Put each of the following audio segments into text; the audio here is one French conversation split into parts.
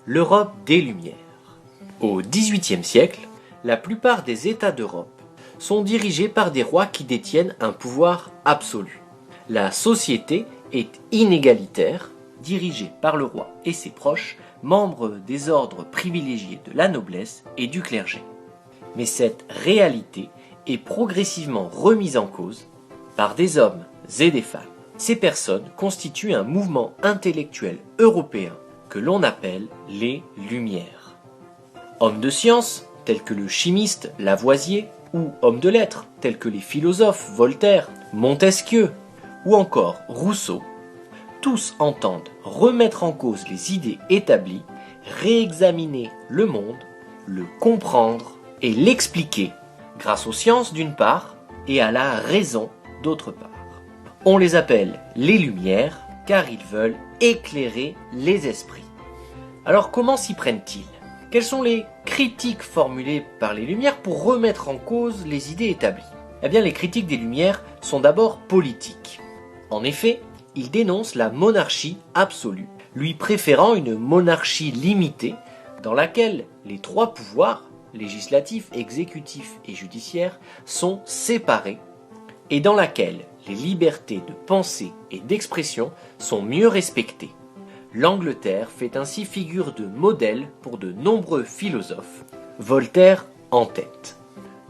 L'Europe des Lumières. Au XVIIIe siècle, la plupart des États d'Europe sont dirigés par des rois qui détiennent un pouvoir absolu. La société est inégalitaire, dirigée par le roi et ses proches, membres des ordres privilégiés de la noblesse et du clergé. Mais cette réalité est progressivement remise en cause par des hommes et des femmes. Ces personnes constituent un mouvement intellectuel européen que l'on appelle les Lumières. Hommes de science, tels que le chimiste Lavoisier, ou hommes de lettres, tels que les philosophes Voltaire, Montesquieu, ou encore Rousseau, tous entendent remettre en cause les idées établies, réexaminer le monde, le comprendre et l'expliquer grâce aux sciences d'une part et à la raison d'autre part. On les appelle les Lumières car ils veulent éclairer les esprits. Alors comment s'y prennent-ils ? Quelles sont les critiques formulées par les Lumières pour remettre en cause les idées établies ? Eh bien, les critiques des Lumières sont d'abord politiques. En effet, ils dénoncent la monarchie absolue, lui préférant une monarchie limitée dans laquelle les trois pouvoirs, législatif, exécutif et judiciaire, sont séparés et dans laquelle les libertés de pensée et d'expression sont mieux respectées. L'Angleterre fait ainsi figure de modèle pour de nombreux philosophes, Voltaire en tête.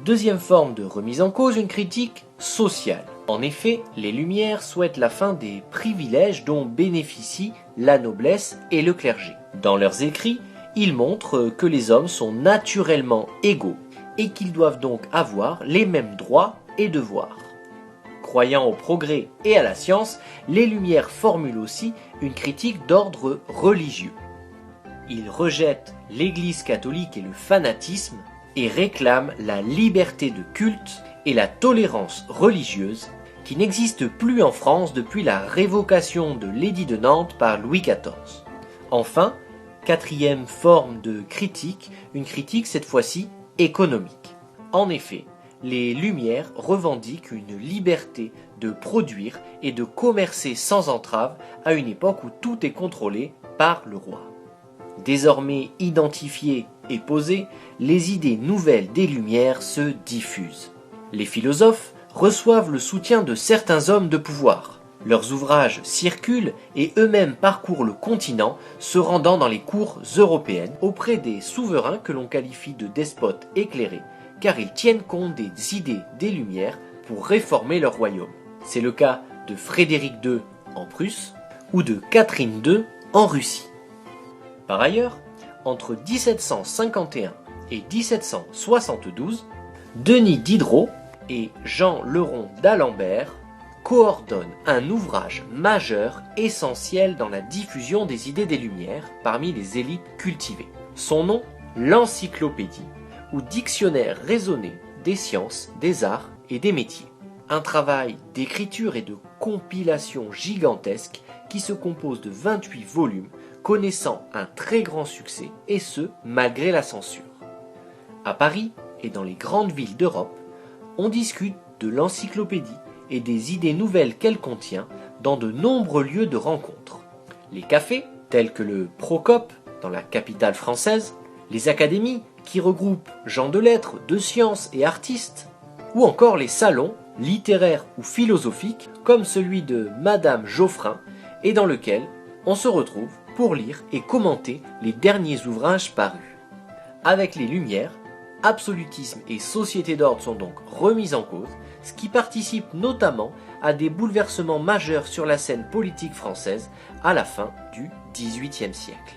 Deuxième forme de remise en cause, une critique sociale. En effet, les Lumières souhaitent la fin des privilèges dont bénéficient la noblesse et le clergé. Dans leurs écrits, ils montrent que les hommes sont naturellement égaux et qu'ils doivent donc avoir les mêmes droits et devoirs. Croyant au progrès et à la science, les Lumières formulent aussi une critique d'ordre religieux. Ils rejettent l'Église catholique et le fanatisme et réclament la liberté de culte et la tolérance religieuse qui n'existe plus en France depuis la révocation de l'édit de Nantes par Louis XIV. Enfin, quatrième forme de critique, une critique cette fois-ci économique. En effet, les Lumières revendiquent une liberté de produire et de commercer sans entrave à une époque où tout est contrôlé par le roi. Désormais identifiées et posées, les idées nouvelles des Lumières se diffusent. Les philosophes reçoivent le soutien de certains hommes de pouvoir. Leurs ouvrages circulent et eux-mêmes parcourent le continent, se rendant dans les cours européennes auprès des souverains que l'on qualifie de despotes éclairés, car ils tiennent compte des idées des Lumières pour réformer leur royaume. C'est le cas de Frédéric II en Prusse ou de Catherine II en Russie. Par ailleurs, entre 1751 et 1772, Denis Diderot et Jean Leron d'Alembert coordonnent un ouvrage majeur essentiel dans la diffusion des idées des Lumières parmi les élites cultivées. Son nom, l'Encyclopédie, ou dictionnaire raisonné des sciences, des arts et des métiers. Un travail d'écriture et de compilation gigantesque qui se compose de 28 volumes connaissant un très grand succès et ce, malgré la censure. À Paris et dans les grandes villes d'Europe, on discute de l'encyclopédie et des idées nouvelles qu'elle contient dans de nombreux lieux de rencontre. Les cafés, tels que le Procope dans la capitale française, les académies qui regroupent gens de lettres, de sciences et artistes, ou encore les salons littéraires ou philosophiques comme celui de Madame Geoffrin et dans lequel on se retrouve pour lire et commenter les derniers ouvrages parus. Avec les Lumières, absolutisme et société d'ordre sont donc remis en cause, ce qui participe notamment à des bouleversements majeurs sur la scène politique française à la fin du XVIIIe siècle.